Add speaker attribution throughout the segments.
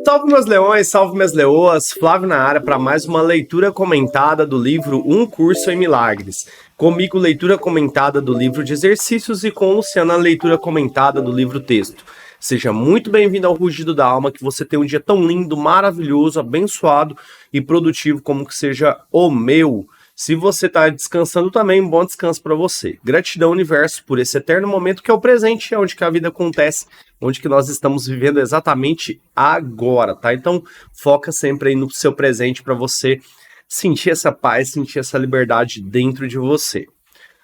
Speaker 1: Salve meus leões, salve minhas leoas, Flávio na área para mais uma leitura comentada do livro Um Curso em Milagres. Comigo, leitura comentada do livro de exercícios e com Luciana, a leitura comentada do livro texto. Seja muito bem-vindo ao Rugido da Alma, que você tenha um dia tão lindo, maravilhoso, abençoado e produtivo como que seja o meu. Se você está descansando também, um bom descanso para você. Gratidão, universo, por esse eterno momento que é o presente, é onde que a vida acontece, onde que nós estamos vivendo exatamente agora, tá? Então, foca sempre aí no seu presente para você sentir essa paz, sentir essa liberdade dentro de você.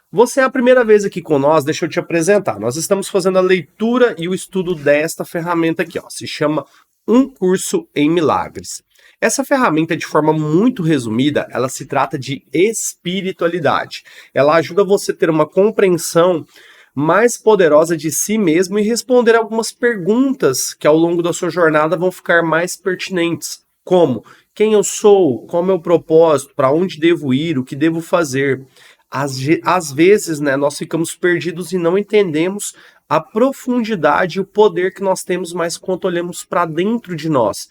Speaker 1: Você é a primeira vez aqui com nós, deixa eu te apresentar. Nós estamos fazendo a leitura e o estudo desta ferramenta aqui, ó. Se chama Um Curso em Milagres. Essa ferramenta, de forma muito resumida, ela se trata de espiritualidade. Ela ajuda você a ter uma compreensão mais poderosa de si mesmo e responder algumas perguntas que ao longo da sua jornada vão ficar mais pertinentes, como quem eu sou, qual é o meu propósito, para onde devo ir, o que devo fazer. Às vezes, né, nós ficamos perdidos e não entendemos a profundidade e o poder que nós temos mais quando olhamos para dentro de nós.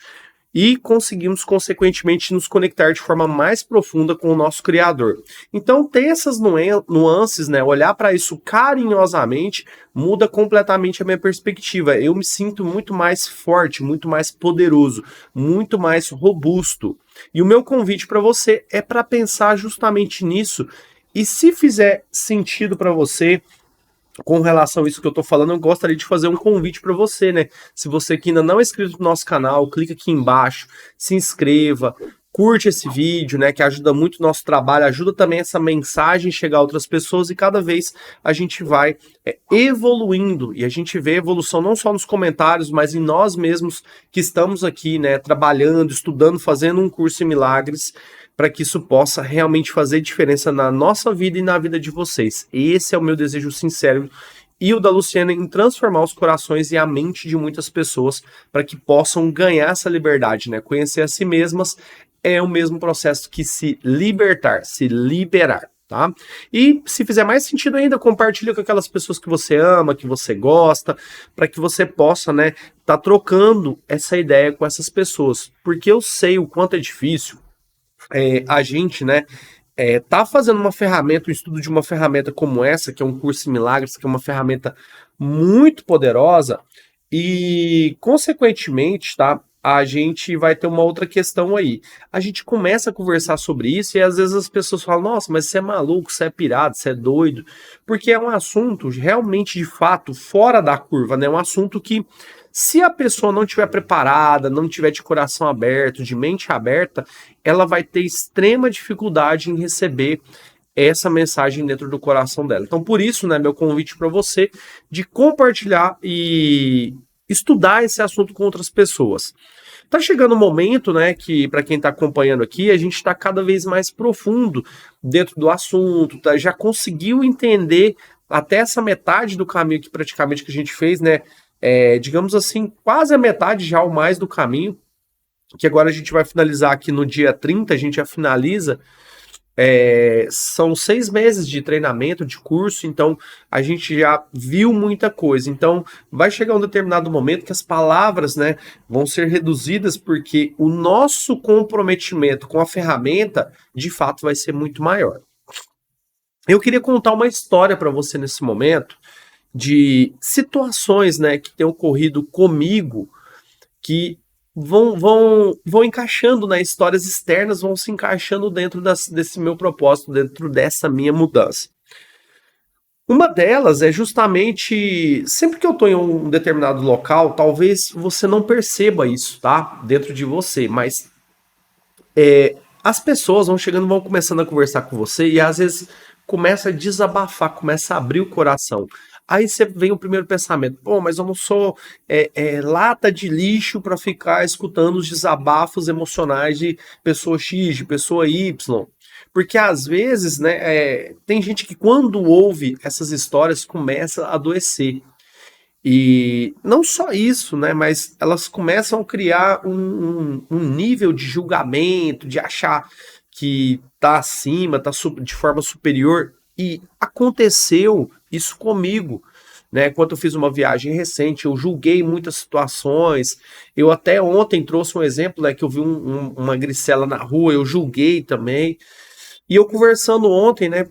Speaker 1: E conseguimos, consequentemente, nos conectar de forma mais profunda com o nosso Criador. Então, ter essas nuances, né, olhar para isso carinhosamente, muda completamente a minha perspectiva. Eu me sinto muito mais forte, muito mais poderoso, muito mais robusto. E o meu convite para você é para pensar justamente nisso. E se fizer sentido para você, com relação a isso que eu tô falando, eu gostaria de fazer um convite para você, né? Se você que ainda não é inscrito no nosso canal, clica aqui embaixo, se inscreva, curte esse vídeo, né? Que ajuda muito o nosso trabalho, ajuda também essa mensagem chegar a outras pessoas e cada vez a gente vai evoluindo e a gente vê evolução não só nos comentários, mas em nós mesmos que estamos aqui, né? Trabalhando, estudando, fazendo um curso em milagres, para que isso possa realmente fazer diferença na nossa vida e na vida de vocês. Esse é o meu desejo sincero e o da Luciana em transformar os corações e a mente de muitas pessoas para que possam ganhar essa liberdade, né? Conhecer a si mesmas é o mesmo processo que se libertar, se liberar, tá? E se fizer mais sentido ainda, compartilha com aquelas pessoas que você ama, que você gosta, para que você possa, né, tá trocando essa ideia com essas pessoas, porque eu sei o quanto é difícil a gente, né, tá fazendo uma ferramenta, o estudo de uma ferramenta como essa, que é um curso em milagres, que é uma ferramenta muito poderosa, e, consequentemente, tá, a gente vai ter uma outra questão aí. A gente começa a conversar sobre isso e às vezes as pessoas falam, nossa, mas você é maluco, você é pirado, você é doido, porque é um assunto realmente, de fato, fora da curva, né, um assunto que se a pessoa não estiver preparada, não tiver de coração aberto, de mente aberta, ela vai ter extrema dificuldade em receber essa mensagem dentro do coração dela. Então, por isso, né, meu convite para você de compartilhar e estudar esse assunto com outras pessoas. Tá chegando um momento, né, que para quem está acompanhando aqui, a gente está cada vez mais profundo dentro do assunto, tá? Já conseguiu entender até essa metade do caminho que praticamente que a gente fez, né? Digamos assim, quase a metade já ou mais do caminho, que agora a gente vai finalizar aqui no dia 30, a gente já finaliza. São 6 meses de treinamento, de curso, então a gente já viu muita coisa. Então vai chegar um determinado momento que as palavras, né, vão ser reduzidas, porque o nosso comprometimento com a ferramenta, de fato, vai ser muito maior. Eu queria contar uma história para você nesse momento, de situações, né, que têm ocorrido comigo, que vão encaixando, né, histórias externas vão se encaixando dentro desse meu propósito, dentro dessa minha mudança. Uma delas é justamente, sempre que eu estou em um determinado local, talvez você não perceba isso, tá, dentro de você, mas as pessoas vão chegando, vão começando a conversar com você e às vezes começa a desabafar, começa a abrir o coração. Aí você vem o primeiro pensamento, pô, mas eu não sou lata de lixo para ficar escutando os desabafos emocionais de pessoa X, de pessoa Y. Porque às vezes, né, tem gente que quando ouve essas histórias começa a adoecer. E não só isso, né, mas elas começam a criar um nível de julgamento, de achar que tá acima, tá de forma superior. E aconteceu isso comigo. né? Quando eu fiz uma viagem recente, eu julguei muitas situações. Eu até ontem trouxe um exemplo, né, que eu vi uma gricela na rua, eu julguei também. E eu conversando ontem, né?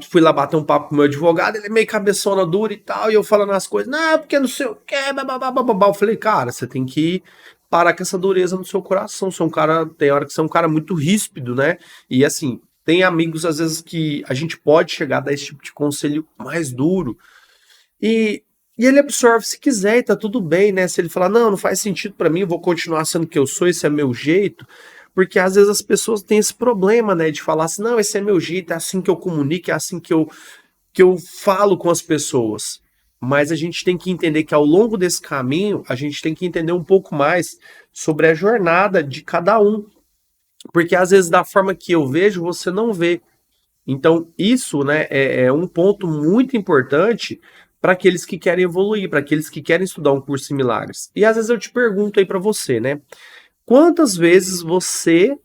Speaker 1: Fui lá bater um papo com o meu advogado, ele é meio cabeçona dura e tal, e eu falando as coisas, não, porque não sei o que, babá. Eu falei, cara, você tem que parar com essa dureza no seu coração. Você é um cara, tem hora que você é um cara muito ríspido, né? E assim, tem amigos, às vezes, que a gente pode chegar a dar esse tipo de conselho mais duro. E, e ele absorve se quiser e tá tudo bem, né? Se ele falar, não, não faz sentido pra mim, eu vou continuar sendo o que eu sou, esse é meu jeito. Porque às vezes as pessoas têm esse problema, né? De falar assim, não, esse é meu jeito, é assim que eu comunico, é assim que eu falo com as pessoas. Mas a gente tem que entender que ao longo desse caminho, a gente tem que entender um pouco mais sobre a jornada de cada um. Porque às vezes, da forma que eu vejo, você não vê. Então, isso, né, é um ponto muito importante para aqueles que querem evoluir, para aqueles que querem estudar um curso em milagres. E às vezes eu te pergunto aí para você, né? Quantas vezes você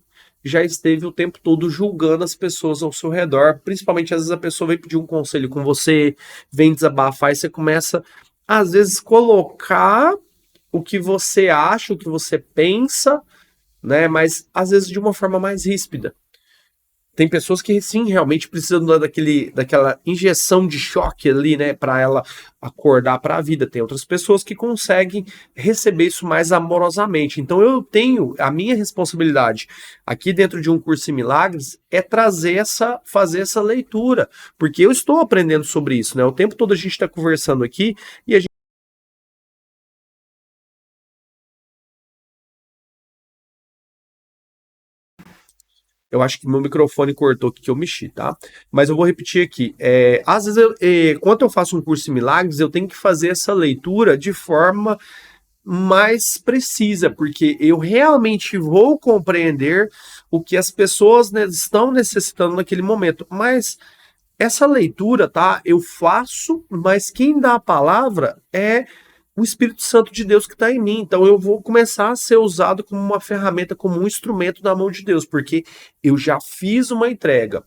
Speaker 1: já esteve o tempo todo julgando as pessoas ao seu redor? Principalmente às vezes a pessoa vem pedir um conselho com você, vem desabafar e você começa, às vezes, colocar o que você acha, o que você pensa, né? Mas às vezes de uma forma mais ríspida. Tem pessoas que sim, realmente precisam daquela injeção de choque ali, né, para ela acordar para a vida. Tem outras pessoas que conseguem receber isso mais amorosamente. Então eu tenho a minha responsabilidade aqui dentro de um curso em milagres é fazer essa leitura, porque eu estou aprendendo sobre isso, né? O tempo todo a gente está conversando aqui e a gente Eu acho que meu microfone cortou aqui que eu mexi, tá? Mas eu vou repetir aqui. Às vezes, quando eu faço um curso em milagres, eu tenho que fazer essa leitura de forma mais precisa, porque eu realmente vou compreender o que as pessoas, né, estão necessitando naquele momento. Mas essa leitura, tá? Eu faço, mas quem dá a palavra é o Espírito Santo de Deus que está em mim. Então eu vou começar a ser usado como uma ferramenta, como um instrumento na mão de Deus, porque eu já fiz uma entrega.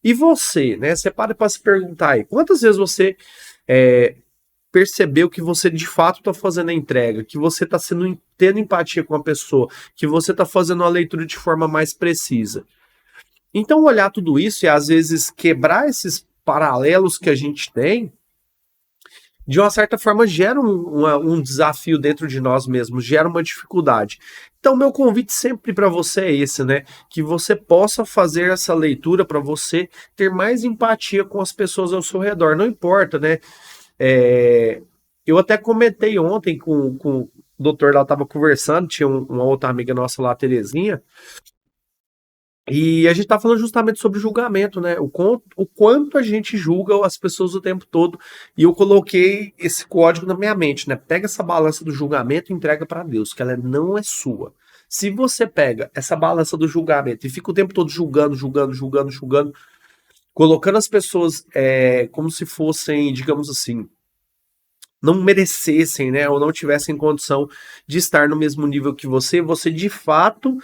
Speaker 1: E você, né? Você para se perguntar aí, quantas vezes você é, percebeu que você de fato está fazendo a entrega, que você está tendo empatia com a pessoa, que você está fazendo a leitura de forma mais precisa. Então olhar tudo isso e às vezes quebrar esses paralelos que a gente tem de uma certa forma, gera um desafio dentro de nós mesmos, gera uma dificuldade. Então, meu convite sempre para você é esse, né? Que você possa fazer essa leitura para você ter mais empatia com as pessoas ao seu redor. Não importa, né? Eu até comentei ontem com o doutor lá, estava conversando, tinha uma outra amiga nossa lá, a Terezinha, e a gente tá falando justamente sobre julgamento, né? O quanto a gente julga as pessoas o tempo todo. E eu coloquei esse código na minha mente, né? Pega essa balança do julgamento e entrega para Deus, que ela não é sua. Se você pega essa balança do julgamento e fica o tempo todo julgando, colocando as pessoas como se fossem, digamos assim, não merecessem, né, ou não tivessem condição de estar no mesmo nível que você de fato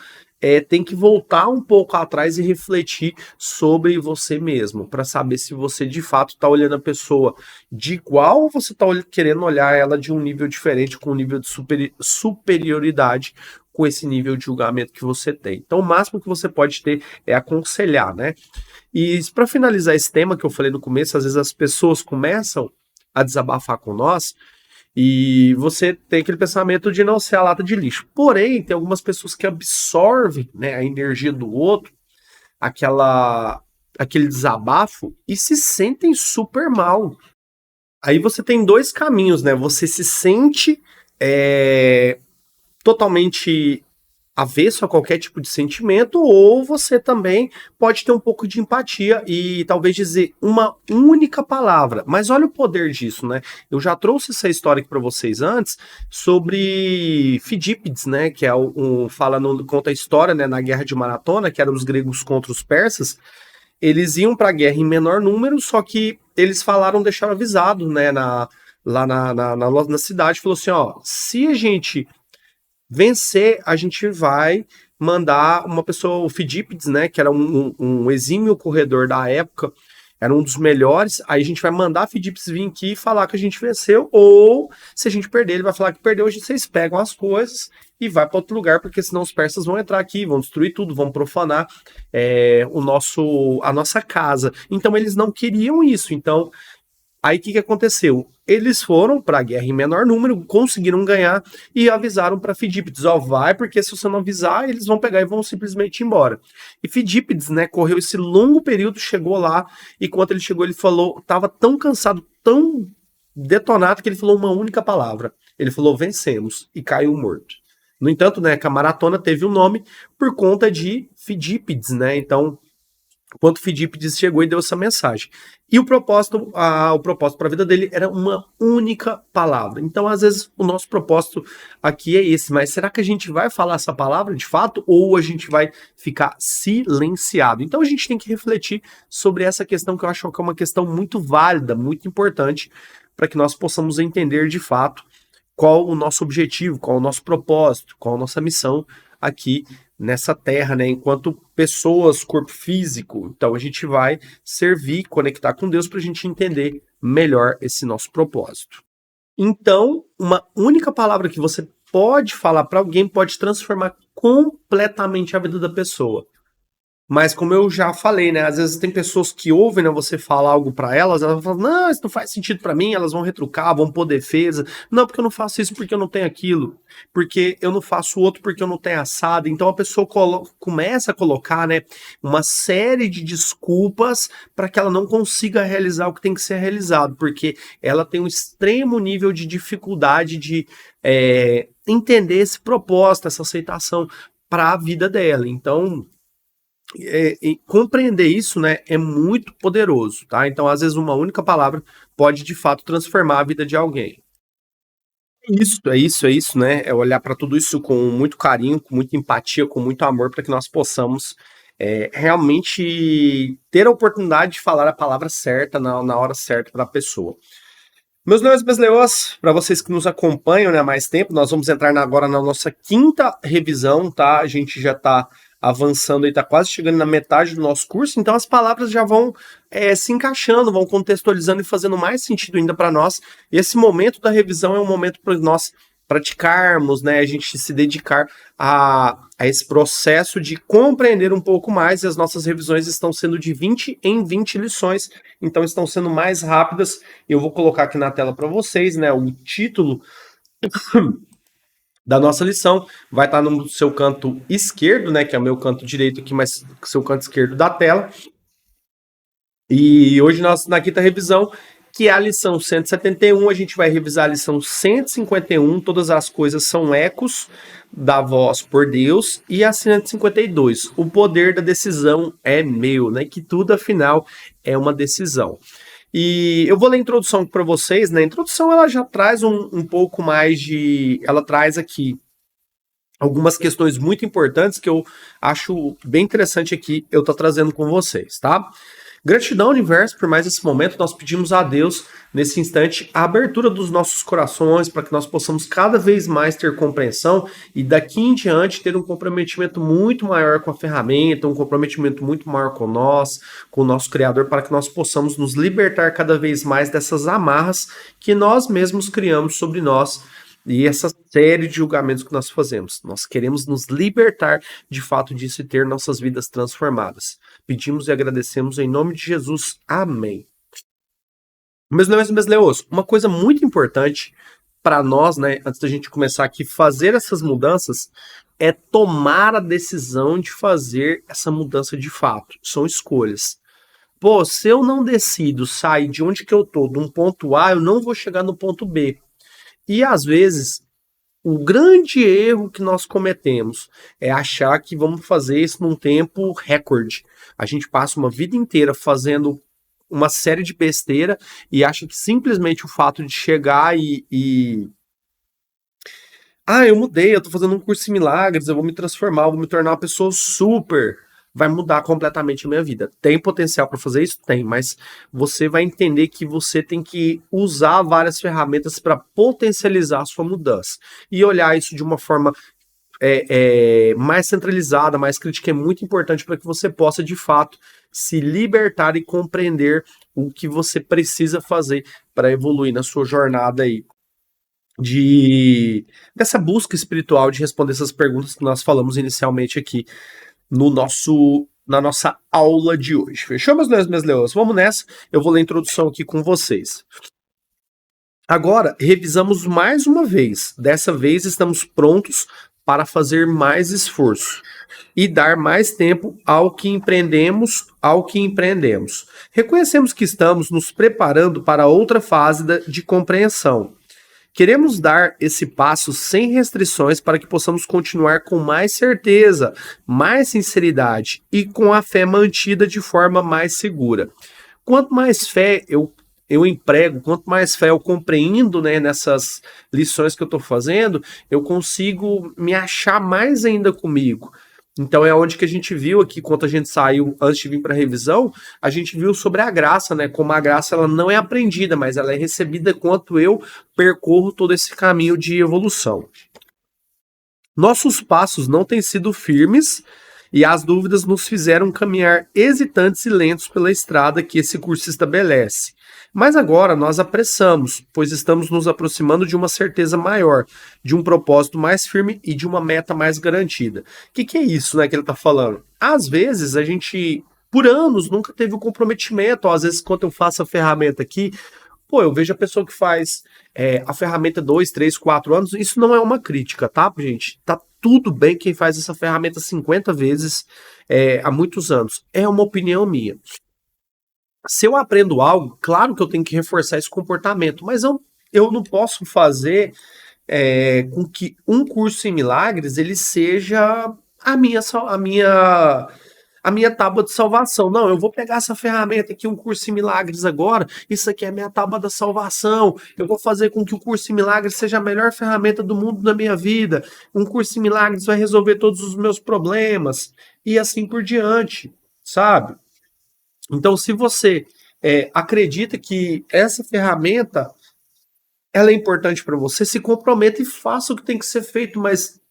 Speaker 1: tem que voltar um pouco atrás e refletir sobre você mesmo, para saber se você de fato está olhando a pessoa de igual ou você está querendo olhar ela de um nível diferente, com um nível de superioridade com esse nível de julgamento que você tem. Então, o máximo que você pode ter é aconselhar, né? E para finalizar esse tema que eu falei no começo, às vezes as pessoas começam a desabafar com nós e você tem aquele pensamento de não ser a lata de lixo. Porém, tem algumas pessoas que absorvem, né, a energia do outro, aquele desabafo e se sentem super mal. Aí você tem dois caminhos, né? Você se sente totalmente avesso a qualquer tipo de sentimento, ou você também pode ter um pouco de empatia e talvez dizer uma única palavra. Mas olha o poder disso, né? Eu já trouxe essa história aqui para vocês antes sobre Fidípides, né? Que é conta a história, né? Na Guerra de Maratona, que eram os gregos contra os persas. Eles iam para a guerra em menor número, só que eles deixaram avisado, né? Na cidade, falou assim: ó, se a gente vencer, a gente vai mandar uma pessoa, o Fidípides, né, que era um exímio corredor da época, era um dos melhores, aí a gente vai mandar a Fidips vir aqui e falar que a gente venceu, ou se a gente perder, ele vai falar que perdeu, hoje vocês pegam as coisas e vai para outro lugar, porque senão os persas vão entrar aqui, vão destruir tudo, vão profanar a nossa casa. Então eles não queriam isso, então aí o que aconteceu? Eles foram para a guerra em menor número, conseguiram ganhar e avisaram para Fidípides, vai, porque se você não avisar, eles vão pegar e vão simplesmente ir embora. E Fidípides, né, correu esse longo período, chegou lá, e quando ele chegou, ele falou, estava tão cansado, tão detonado, que ele falou uma única palavra. Ele falou, vencemos, e caiu morto. No entanto, né, que a maratona teve um nome por conta de Fidípides, né, então quando Fidípides chegou e deu essa mensagem. E o propósito para a vida dele era uma única palavra. Então, às vezes, o nosso propósito aqui é esse, mas será que a gente vai falar essa palavra de fato ou a gente vai ficar silenciado? Então, a gente tem que refletir sobre essa questão que eu acho que é uma questão muito válida, muito importante, para que nós possamos entender de fato qual o nosso objetivo, qual o nosso propósito, qual a nossa missão aqui nessa terra, né? Enquanto pessoas, corpo físico. Então a gente vai servir, conectar com Deus para a gente entender melhor esse nosso propósito. Então, uma única palavra que você pode falar para alguém pode transformar completamente a vida da pessoa. Mas como eu já falei, né, às vezes tem pessoas que ouvem, né, você falar algo para elas vão falar, não, isso não faz sentido para mim, elas vão retrucar, vão pôr defesa, não, porque eu não faço isso porque eu não tenho aquilo, porque eu não faço outro porque eu não tenho assado, então a pessoa começa a colocar, né, uma série de desculpas para que ela não consiga realizar o que tem que ser realizado, porque ela tem um extremo nível de dificuldade de entender esse propósito, essa aceitação para a vida dela, então compreender isso, né, é muito poderoso, tá? Então, às vezes, uma única palavra pode, de fato, transformar a vida de alguém. É isso, né? É olhar para tudo isso com muito carinho, com muita empatia, com muito amor, para que nós possamos realmente ter a oportunidade de falar a palavra certa na hora certa para a pessoa. Meus leões e minhas leoas, para vocês que nos acompanham, né, há mais tempo, nós vamos entrar agora na nossa quinta revisão, tá? A gente já está avançando e está quase chegando na metade do nosso curso, então as palavras já vão se encaixando, vão contextualizando e fazendo mais sentido ainda para nós. E esse momento da revisão é um momento para nós praticarmos, né, a gente se dedicar a esse processo de compreender um pouco mais, e as nossas revisões estão sendo de 20 em 20 lições, então estão sendo mais rápidas. Eu vou colocar aqui na tela para vocês, né, o título da nossa lição vai estar no seu canto esquerdo, né, que é o meu canto direito aqui, mas seu canto esquerdo da tela. E hoje nós, na quinta revisão, que é a lição 171, a gente vai revisar a lição 151, todas as coisas são ecos da voz por Deus, e a 152, o poder da decisão é meu, né, que tudo afinal é uma decisão. E eu vou ler a introdução para vocês, né? A introdução ela já traz um pouco mais de... Ela traz aqui algumas questões muito importantes que eu acho bem interessante aqui eu tô trazendo com vocês, tá? Gratidão, universo, por mais esse momento. Nós pedimos a Deus, nesse instante, a abertura dos nossos corações para que nós possamos cada vez mais ter compreensão e daqui em diante ter um comprometimento muito maior com a ferramenta, um comprometimento muito maior com nós, com o nosso Criador, para que nós possamos nos libertar cada vez mais dessas amarras que nós mesmos criamos sobre nós e essa série de julgamentos que nós fazemos. Nós queremos nos libertar de fato disso e ter nossas vidas transformadas. Pedimos e agradecemos em nome de Jesus. Amém. Meus leões e meus leões, uma coisa muito importante para nós, né, antes da gente começar aqui, fazer essas mudanças, é tomar a decisão de fazer essa mudança de fato. São escolhas. Pô, se eu não decido sair de onde que eu tô, de um ponto A, eu não vou chegar no ponto B. E às vezes, o grande erro que nós cometemos é achar que vamos fazer isso num tempo recorde. A gente passa uma vida inteira fazendo uma série de besteira e acha que simplesmente o fato de chegar eu mudei, eu tô fazendo um curso em milagres, eu vou me transformar, eu vou me tornar uma pessoa super, vai mudar completamente a minha vida. Tem potencial para fazer isso? Tem, mas você vai entender que você tem que usar várias ferramentas para potencializar a sua mudança e olhar isso de uma forma mais centralizada, mais crítica, é muito importante para que você possa, de fato, se libertar e compreender o que você precisa fazer para evoluir na sua jornada aí dessa busca espiritual de responder essas perguntas que nós falamos inicialmente aqui no na nossa aula de hoje. Fechou, meus leões, minhas leoas? Vamos nessa. Eu vou ler a introdução aqui com vocês. Agora, revisamos mais uma vez. Dessa vez estamos prontos para fazer mais esforço e dar mais tempo ao que empreendemos. Reconhecemos que estamos nos preparando para outra fase de compreensão. Queremos dar esse passo sem restrições para que possamos continuar com mais certeza, mais sinceridade e com a fé mantida de forma mais segura. Quanto mais fé eu emprego, quanto mais fé eu compreendo, né, nessas lições que eu estou fazendo, eu consigo me achar mais ainda comigo. Então é onde que a gente viu aqui, quando a gente saiu antes de vir para a revisão, a gente viu sobre a graça, né? Como a graça ela não é aprendida, mas ela é recebida enquanto eu percorro todo esse caminho de evolução. Nossos passos não têm sido firmes e as dúvidas nos fizeram caminhar hesitantes e lentos pela estrada que esse curso estabelece. Mas agora nós apressamos, pois estamos nos aproximando de uma certeza maior, de um propósito mais firme e de uma meta mais garantida. O que é isso, né, que ele está falando? Às vezes a gente, por anos, nunca teve o comprometimento, ou às vezes quando eu faço a ferramenta aqui, eu vejo a pessoa que faz a ferramenta 2, 3, 4 anos, isso não é uma crítica, tá, gente? Tá tudo bem quem faz essa ferramenta 50 vezes há muitos anos. É uma opinião minha. Se eu aprendo algo, claro que eu tenho que reforçar esse comportamento, mas eu não posso fazer com que um curso em milagres ele seja a minha tábua de salvação. Não, eu vou pegar essa ferramenta aqui, um curso em milagres agora, isso aqui é a minha tábua da salvação, eu vou fazer com que o curso em milagres seja a melhor ferramenta do mundo na minha vida, um curso em milagres vai resolver todos os meus problemas, e assim por diante, sabe? Então, se você acredita que essa ferramenta ela é importante para você, se comprometa e faça o que tem que ser feito, mas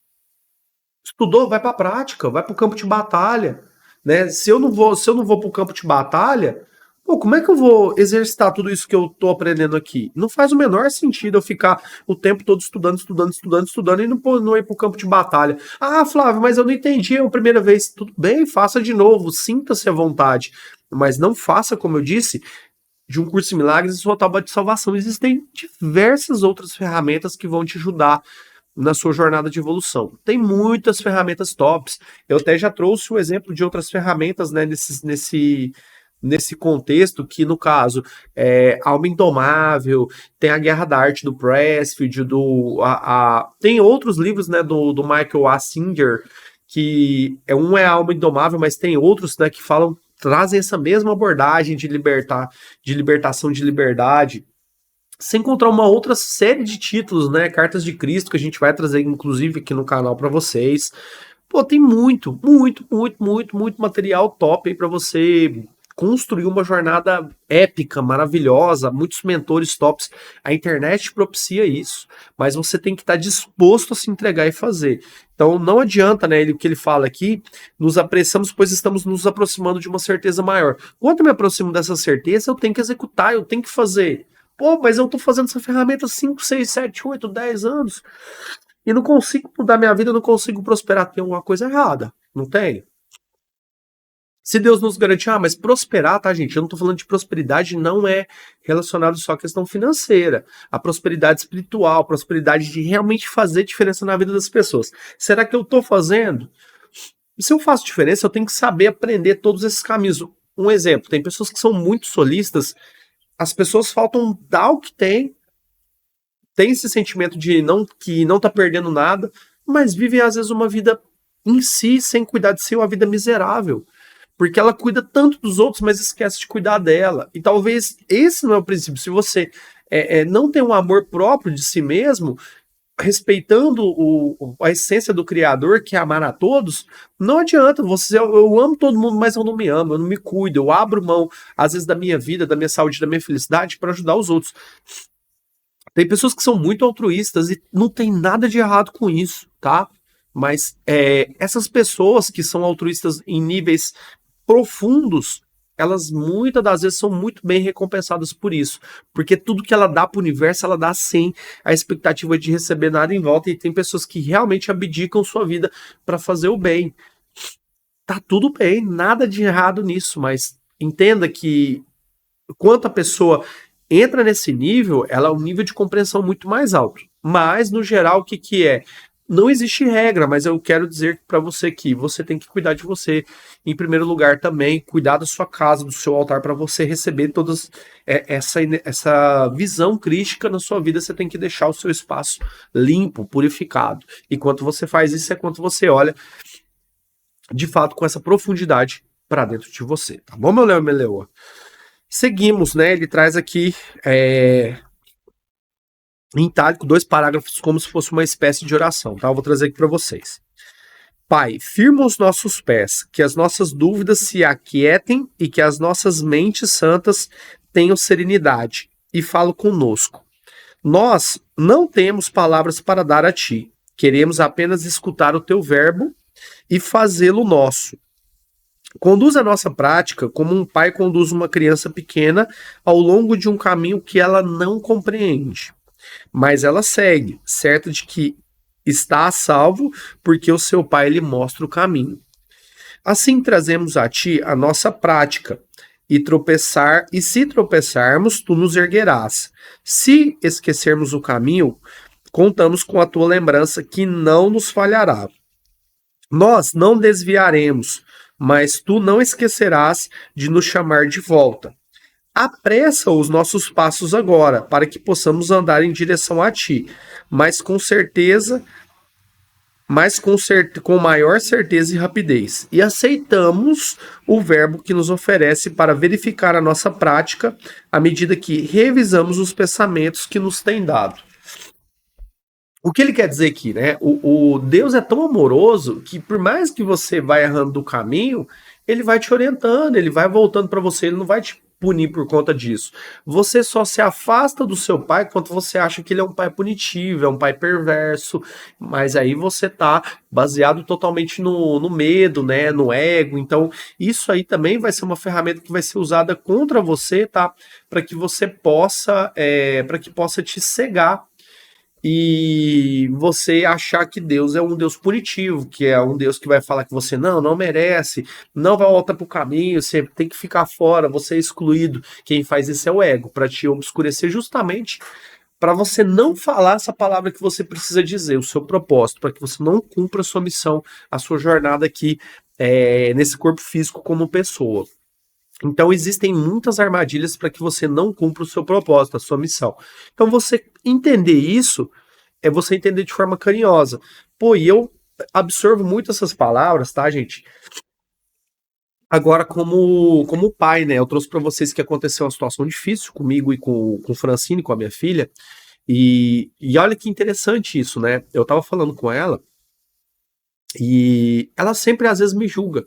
Speaker 1: estudou, vai para a prática, vai para o campo de batalha, né? Se eu não vou para o campo de batalha, como é que eu vou exercitar tudo isso que eu estou aprendendo aqui? Não faz o menor sentido eu ficar o tempo todo estudando e não ir para o campo de batalha. Ah, Flávio, mas eu não entendi a primeira vez. Tudo bem, faça de novo, sinta-se à vontade. Mas não faça, como eu disse, de um curso de milagres e sua tábua de salvação. Existem diversas outras ferramentas que vão te ajudar na sua jornada de evolução. Tem muitas ferramentas tops. Eu até já trouxe o exemplo de outras ferramentas, né, nesse contexto, que no caso Alma Indomável, tem a Guerra da Arte do Pressfield, tem outros livros, né, do Michael A. Singer, que um é Alma Indomável, mas tem outros, né, que trazem essa mesma abordagem de libertação de liberdade, sem encontrar uma outra série de títulos, né, Cartas de Cristo, que a gente vai trazer inclusive aqui no canal para vocês. Tem muito material top aí para você construir uma jornada épica, maravilhosa, muitos mentores tops. A internet propicia isso, mas você tem que estar disposto a se entregar e fazer. Então não adianta, né, o que ele fala aqui, nos apressamos, pois estamos nos aproximando de uma certeza maior. Quando eu me aproximo dessa certeza, eu tenho que executar, eu tenho que fazer. Mas eu tô fazendo essa ferramenta há 5, 6, 7, 8, 10 anos e não consigo mudar minha vida, não consigo prosperar. Tem alguma coisa errada, não tem? Se Deus nos garante, mas prosperar, tá, gente? Eu não tô falando de prosperidade, não é relacionado só à questão financeira. A prosperidade espiritual, a prosperidade de realmente fazer diferença na vida das pessoas. Será que eu tô fazendo? Se eu faço diferença, eu tenho que saber aprender todos esses caminhos. Um exemplo, tem pessoas que são muito solistas, as pessoas faltam dar o que tem esse sentimento de que não tá perdendo nada, mas vivem às vezes uma vida em si, sem cuidar de si, uma vida miserável. Porque ela cuida tanto dos outros, mas esquece de cuidar dela. E talvez esse não é o princípio. Se você não tem um amor próprio de si mesmo, respeitando a essência do Criador, que é amar a todos, não adianta. Eu amo todo mundo, mas eu não me amo, eu não me cuido. Eu abro mão, às vezes, da minha vida, da minha saúde, da minha felicidade para ajudar os outros. Tem pessoas que são muito altruístas e não tem nada de errado com isso, tá? Mas essas pessoas que são altruístas em níveis profundos, elas muitas das vezes são muito bem recompensadas por isso, porque tudo que ela dá para o universo, ela dá sem a expectativa de receber nada em volta, e tem pessoas que realmente abdicam sua vida para fazer o bem. Tá tudo bem, nada de errado nisso, mas entenda que quando a pessoa entra nesse nível, ela é um nível de compreensão muito mais alto. Mas, no geral, o que, que é? Não existe regra, mas eu quero dizer para você que você tem que cuidar de você. Em primeiro lugar, também, cuidar da sua casa, do seu altar, para você receber todas essa visão crítica na sua vida. Você tem que deixar o seu espaço limpo, purificado. E quando você faz isso, é quando você olha de fato com essa profundidade para dentro de você. Tá bom, meu Léo e minha Leoa? Seguimos, né? Ele traz aqui em itálico 2 parágrafos como se fosse uma espécie de oração, tá? Eu vou trazer aqui para vocês. Pai, firma os nossos pés, que as nossas dúvidas se aquietem e que as nossas mentes santas tenham serenidade e falo conosco. Nós não temos palavras para dar a ti, queremos apenas escutar o teu verbo e fazê-lo nosso. Conduz a nossa prática como um pai conduz uma criança pequena ao longo de um caminho que ela não compreende. Mas ela segue, certa de que está a salvo, porque o seu pai lhe mostra o caminho. Assim trazemos a ti a nossa prática, e se tropeçarmos, tu nos erguerás. Se esquecermos o caminho, contamos com a tua lembrança que não nos falhará. Nós não desviaremos, mas tu não esquecerás de nos chamar de volta. Apressa os nossos passos agora, para que possamos andar em direção a ti, mas com maior certeza e rapidez. E aceitamos o verbo que nos oferece para verificar a nossa prática à medida que revisamos os pensamentos que nos tem dado. O que ele quer dizer aqui, né? O Deus é tão amoroso que por mais que você vá errando do caminho, ele vai te orientando, ele vai voltando para você, ele não vai te punir por conta disso. Você só se afasta do seu pai quando você acha que ele é um pai punitivo, é um pai perverso, mas aí você tá baseado totalmente no medo, né, no ego. Então, isso aí também vai ser uma ferramenta que vai ser usada contra você, tá? Para que você possa, para que possa te cegar e você achar que Deus é um Deus punitivo, que é um Deus que vai falar que você não merece, não vai voltar para o caminho, você tem que ficar fora, você é excluído. Quem faz isso é o ego, para te obscurecer justamente para você não falar essa palavra que você precisa dizer, o seu propósito, para que você não cumpra a sua missão, a sua jornada aqui nesse corpo físico como pessoa. Então existem muitas armadilhas para que você não cumpra o seu propósito, a sua missão. Então você entender isso é você entender de forma carinhosa. Pô, e eu absorvo muito essas palavras, tá, gente? Agora como pai, né? Eu trouxe para vocês que aconteceu uma situação difícil comigo e com Francine, com a minha filha. E olha que interessante isso, né? Eu tava falando com ela e ela sempre às vezes me julga.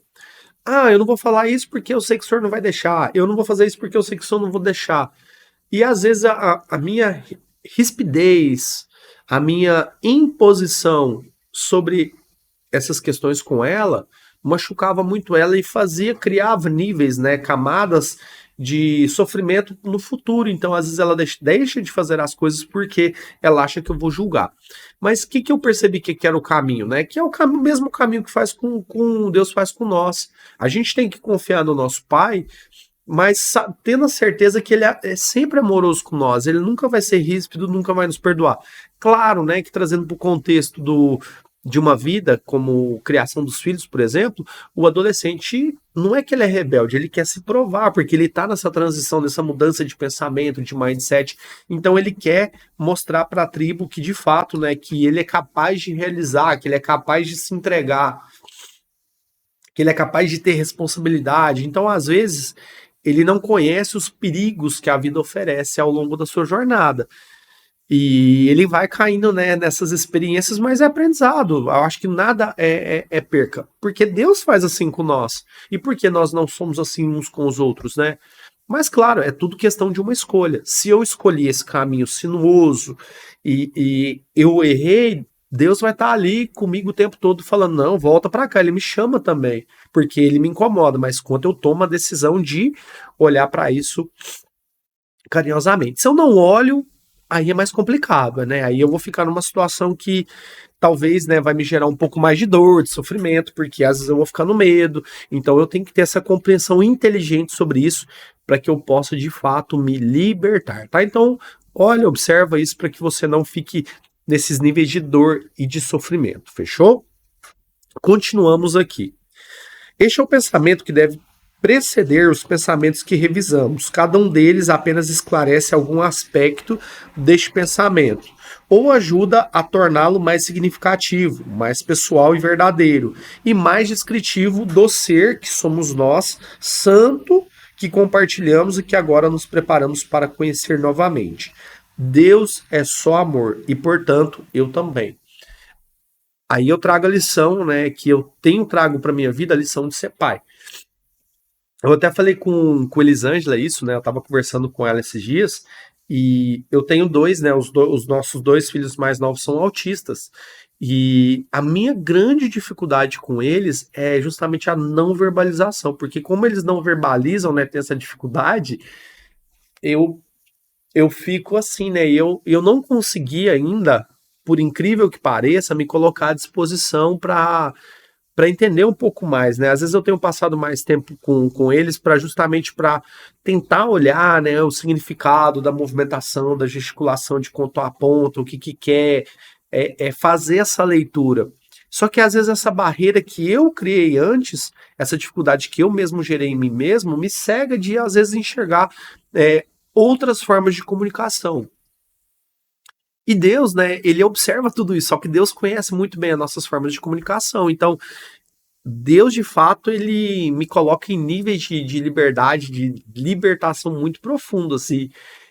Speaker 1: Ah, eu não vou falar isso porque eu sei que o senhor não vai deixar. Eu não vou fazer isso porque eu sei que o senhor não vou deixar. E às vezes a minha rispidez, a minha imposição sobre essas questões com ela machucava muito ela e criava níveis, né, camadas de sofrimento no futuro. Então, às vezes, ela deixa de fazer as coisas porque ela acha que eu vou julgar. Mas o que eu percebi que era o caminho, né? Que é o mesmo caminho que faz com Deus faz com nós. A gente tem que confiar no nosso Pai, mas tendo a certeza que ele é sempre amoroso com nós, ele nunca vai ser ríspido, nunca vai nos perdoar. Claro, né, que trazendo para o contexto de uma vida, como criação dos filhos, por exemplo, o adolescente não é que ele é rebelde, ele quer se provar, porque ele está nessa transição, nessa mudança de pensamento, de mindset, então ele quer mostrar para a tribo que de fato, né, que ele é capaz de realizar, que ele é capaz de se entregar, que ele é capaz de ter responsabilidade. Então, às vezes, ele não conhece os perigos que a vida oferece ao longo da sua jornada. E ele vai caindo, né, nessas experiências, mas é aprendizado. Eu acho que nada é perca. Porque Deus faz assim com nós. E por que nós não somos assim uns com os outros, né? Mas, claro, é tudo questão de uma escolha. Se eu escolhi esse caminho sinuoso e eu errei, Deus vai estar ali comigo o tempo todo falando, não, volta para cá, ele me chama também, porque ele me incomoda, mas quando eu tomo a decisão de olhar para isso carinhosamente. Se eu não olho, aí é mais complicado, né? Aí eu vou ficar numa situação que talvez, né, vai me gerar um pouco mais de dor, de sofrimento, porque às vezes eu vou ficar no medo. Então eu tenho que ter essa compreensão inteligente sobre isso para que eu possa de fato me libertar, tá? Então, olha, observa isso para que você não fique nesses níveis de dor e de sofrimento, fechou? Continuamos aqui. Este é o pensamento que deve preceder os pensamentos que revisamos. Cada um deles apenas esclarece algum aspecto deste pensamento, ou ajuda a torná-lo mais significativo, mais pessoal e verdadeiro, e mais descritivo do ser que somos nós, santo, que compartilhamos e que agora nos preparamos para conhecer novamente. Deus é só amor e, portanto, eu também. Aí eu trago a lição, né, que eu trago para minha vida, a lição de ser pai. Eu até falei com Elisângela isso, né? Eu tava conversando com ela esses dias, e eu tenho dois, né? Os nossos dois filhos mais novos são autistas. E a minha grande dificuldade com eles é justamente a não verbalização, porque como eles não verbalizam, né, tem essa dificuldade, eu eu fico assim, né? Eu não consegui ainda, por incrível que pareça, me colocar à disposição para entender um pouco mais, né? Às vezes eu tenho passado mais tempo com eles para justamente para tentar olhar, né, o significado da movimentação, da gesticulação de ponto a ponto, o que que quer, é fazer essa leitura. Só que às vezes essa barreira que eu criei antes, essa dificuldade que eu mesmo gerei em mim mesmo, me cega de às vezes enxergar é, outras formas de comunicação. E Deus, né, ele observa tudo isso, só que Deus conhece muito bem as nossas formas de comunicação. Então, Deus, de fato, ele me coloca em níveis de liberdade, de libertação muito profundo, assim.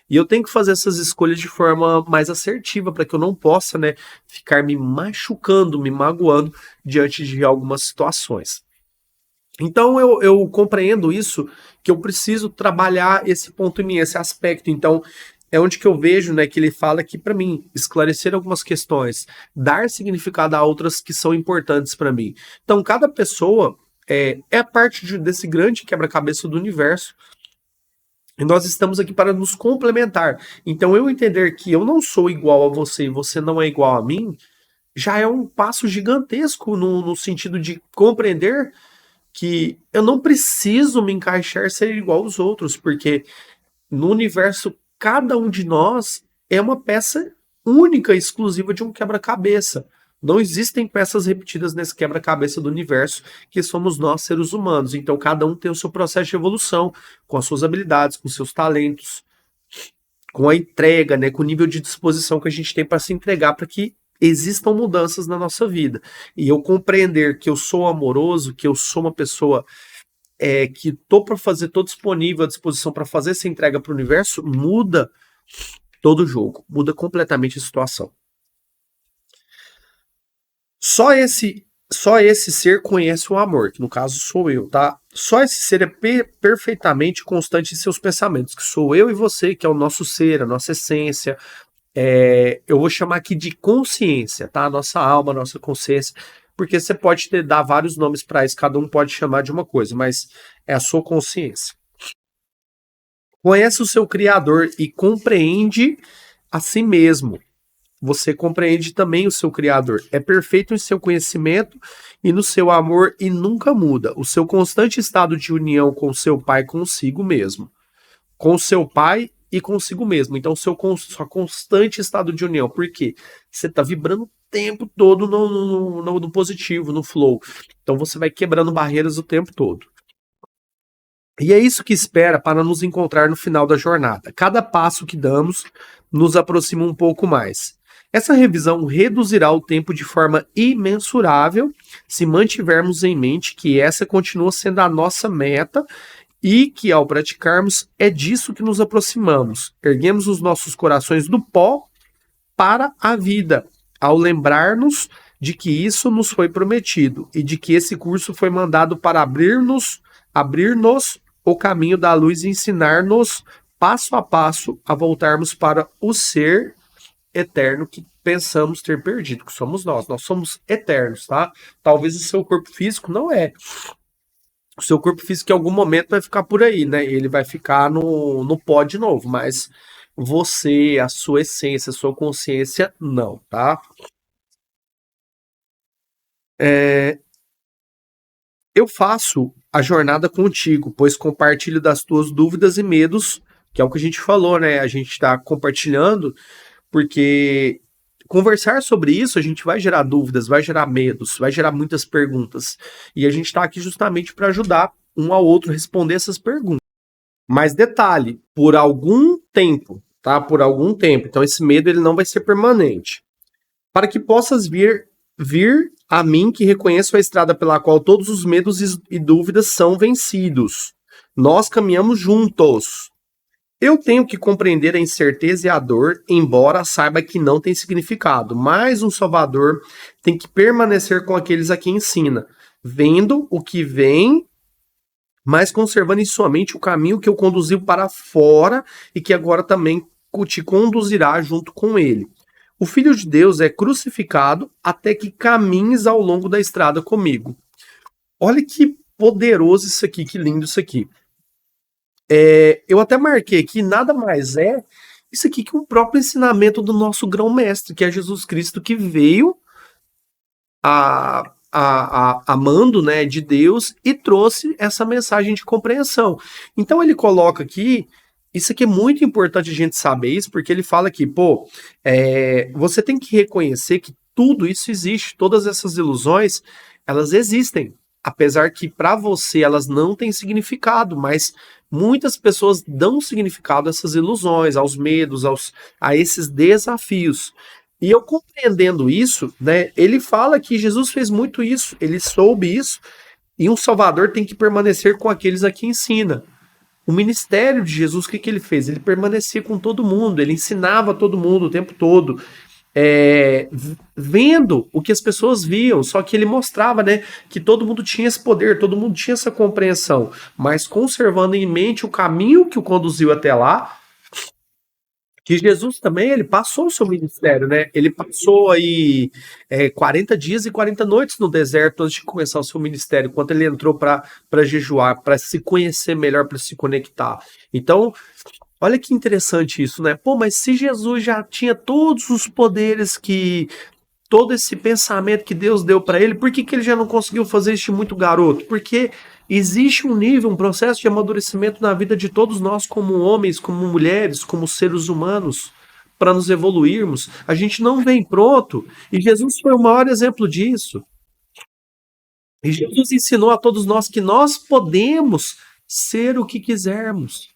Speaker 1: E eu tenho que fazer essas escolhas de forma mais assertiva, para que eu não possa, né, ficar me machucando, me magoando diante de algumas situações. Então eu compreendo isso, que eu preciso trabalhar esse ponto em mim, esse aspecto. Então é onde que eu vejo, né, que ele fala que para mim esclarecer algumas questões, dar significado a outras que são importantes para mim. Então cada pessoa é parte desse grande quebra-cabeça do universo. E nós estamos aqui para nos complementar. Então eu entender que eu não sou igual a você e você não é igual a mim, já é um passo gigantesco no sentido de compreender que eu não preciso me encaixar ser igual aos outros, porque no universo cada um de nós é uma peça única, exclusiva de um quebra-cabeça. Não existem peças repetidas nesse quebra-cabeça do universo, que somos nós, seres humanos. Então cada um tem o seu processo de evolução, com as suas habilidades, com os seus talentos, com a entrega, né, com o nível de disposição que a gente tem para se entregar para que existam mudanças na nossa vida. E eu compreender que eu sou amoroso, que eu sou uma pessoa que tô para fazer, tô disponível à disposição para fazer essa entrega para o universo, muda todo o jogo, muda completamente a situação. Só esse ser conhece o amor, que no caso sou eu, tá? Só esse ser é perfeitamente constante em seus pensamentos, que sou eu e você, que é o nosso ser, a nossa essência. Eu vou chamar aqui de consciência, tá? Nossa alma, nossa consciência, porque você pode dar vários nomes para isso, cada um pode chamar de uma coisa, mas é a sua consciência. Conhece o seu Criador e compreende a si mesmo. Você compreende também o seu Criador. É perfeito em seu conhecimento e no seu amor e nunca muda. O seu constante estado de união com seu Pai consigo mesmo. Com seu Pai e consigo mesmo. Então, sua constante estado de união. Por quê? Você está vibrando o tempo todo no positivo, no flow. Então, você vai quebrando barreiras o tempo todo. E é isso que espera para nos encontrar no final da jornada. Cada passo que damos nos aproxima um pouco mais. Essa revisão reduzirá o tempo de forma imensurável se mantivermos em mente que essa continua sendo a nossa meta e que, ao praticarmos, é disso que nos aproximamos. Erguemos os nossos corações do pó para a vida, ao lembrar-nos de que isso nos foi prometido e de que esse curso foi mandado para abrir-nos o caminho da luz e ensinar-nos, passo a passo, a voltarmos para o ser eterno que pensamos ter perdido, que somos nós. Nós somos eternos, tá? Talvez o seu corpo físico não é. O seu corpo físico em algum momento vai ficar por aí, né? Ele vai ficar no pó de novo, mas você, a sua essência, a sua consciência, não, tá? Eu faço a jornada contigo, pois compartilho das tuas dúvidas e medos, que é o que a gente falou, né? A gente está compartilhando, porque conversar sobre isso a gente vai gerar dúvidas, vai gerar medos, vai gerar muitas perguntas. E a gente está aqui justamente para ajudar um ao outro a responder essas perguntas. Mas detalhe, por algum tempo, tá? Por algum tempo. Então esse medo ele não vai ser permanente. Para que possas vir a mim que reconheço a estrada pela qual todos os medos e dúvidas são vencidos. Nós caminhamos juntos. Eu tenho que compreender a incerteza e a dor, embora saiba que não tem significado. Mas um Salvador tem que permanecer com aqueles a quem ensina, vendo o que vem, mas conservando em sua mente o caminho que o conduziu para fora e que agora também te conduzirá junto com ele. O Filho de Deus é crucificado até que caminhes ao longo da estrada comigo. Olha que poderoso isso aqui, que lindo isso aqui. Eu até marquei aqui, nada mais é isso aqui que o próprio ensinamento do nosso grão-mestre, que é Jesus Cristo, que veio a mando, né, de Deus e trouxe essa mensagem de compreensão. Então ele coloca aqui, isso aqui é muito importante a gente saber isso, porque ele fala aqui, você tem que reconhecer que tudo isso existe, todas essas ilusões, elas existem, apesar que para você elas não têm significado, mas muitas pessoas dão significado a essas ilusões, aos medos, a esses desafios. E eu compreendendo isso, né, ele fala que Jesus fez muito isso, ele soube isso, e um Salvador tem que permanecer com aqueles a quem ensina. O ministério de Jesus, o que ele fez? Ele permanecia com todo mundo, ele ensinava todo mundo o tempo todo, vendo o que as pessoas viam, só que ele mostrava, né, que todo mundo tinha esse poder, todo mundo tinha essa compreensão, mas conservando em mente o caminho que o conduziu até lá, que Jesus também, ele passou o seu ministério, né? Ele passou aí 40 dias e 40 noites no deserto antes de começar o seu ministério, quando ele entrou para jejuar, para se conhecer melhor, para se conectar. Então, olha que interessante isso, né? Pô, mas se Jesus já tinha todos os poderes todo esse pensamento que Deus deu para ele, por que ele já não conseguiu fazer isso de muito garoto? Porque existe um nível, um processo de amadurecimento na vida de todos nós, como homens, como mulheres, como seres humanos, para nos evoluirmos. A gente não vem pronto, e Jesus foi o maior exemplo disso. E Jesus ensinou a todos nós que nós podemos ser o que quisermos.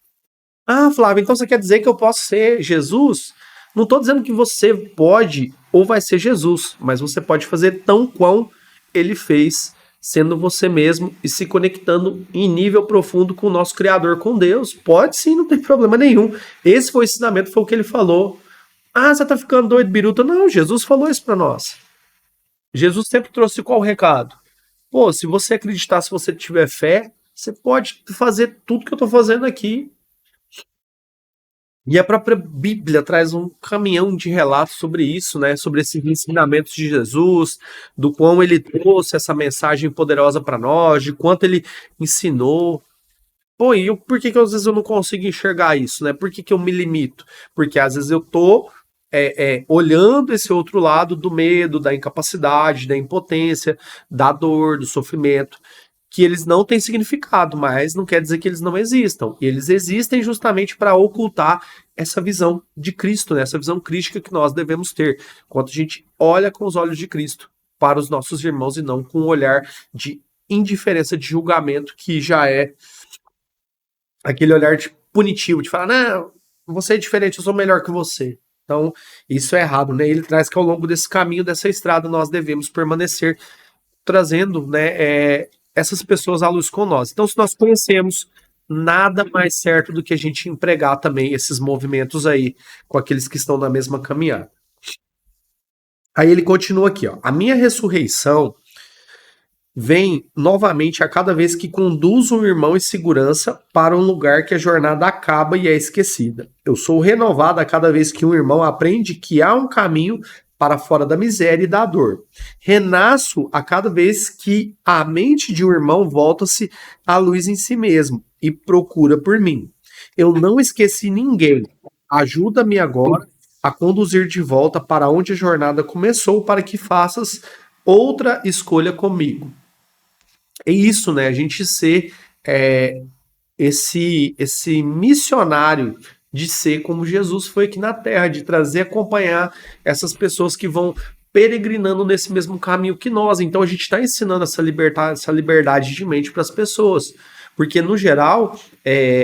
Speaker 1: Ah, Flávio, então você quer dizer que eu posso ser Jesus? Não estou dizendo que você pode ou vai ser Jesus, mas você pode fazer tão quão ele fez, sendo você mesmo e se conectando em nível profundo com o nosso Criador, com Deus. Pode sim, não tem problema nenhum. Esse foi o ensinamento, foi o que ele falou. Ah, você tá ficando doido, biruta? Não, Jesus falou isso para nós. Jesus sempre trouxe qual recado? Pô, se você acreditar, se você tiver fé, você pode fazer tudo que eu tô fazendo aqui. E a própria Bíblia traz um caminhão de relatos sobre isso, né? Sobre esses ensinamentos de Jesus, do quão ele trouxe essa mensagem poderosa para nós, de quanto ele ensinou. Pô, e por que às vezes eu não consigo enxergar isso, né? Por que eu me limito? Porque às vezes eu tô olhando esse outro lado do medo, da incapacidade, da impotência, da dor, do sofrimento, que eles não têm significado, mas não quer dizer que eles não existam. E eles existem justamente para ocultar essa visão de Cristo, né? Essa visão crística que nós devemos ter, quando a gente olha com os olhos de Cristo para os nossos irmãos e não com um olhar de indiferença, de julgamento, que já é aquele olhar de punitivo, de falar, não, você é diferente, eu sou melhor que você. Então, isso é errado, né? Ele traz que ao longo desse caminho, dessa estrada, nós devemos permanecer trazendo, né, essas pessoas à luz com nós. Então, se nós conhecemos, nada mais certo do que a gente empregar também esses movimentos aí com aqueles que estão na mesma caminhada. Aí ele continua aqui, ó. A minha ressurreição vem novamente a cada vez que conduzo um irmão em segurança para um lugar que a jornada acaba e é esquecida. Eu sou renovado a cada vez que um irmão aprende que há um caminho para fora da miséria e da dor. Renasço a cada vez que a mente de um irmão volta-se à luz em si mesmo e procura por mim. Eu não esqueci ninguém. Ajuda-me agora a conduzir de volta para onde a jornada começou, para que faças outra escolha comigo. É isso, né? A gente ser esse missionário de ser como Jesus foi aqui na Terra, de trazer, acompanhar essas pessoas que vão peregrinando nesse mesmo caminho que nós. Então a gente está ensinando essa liberdade de mente para as pessoas. Porque, no geral,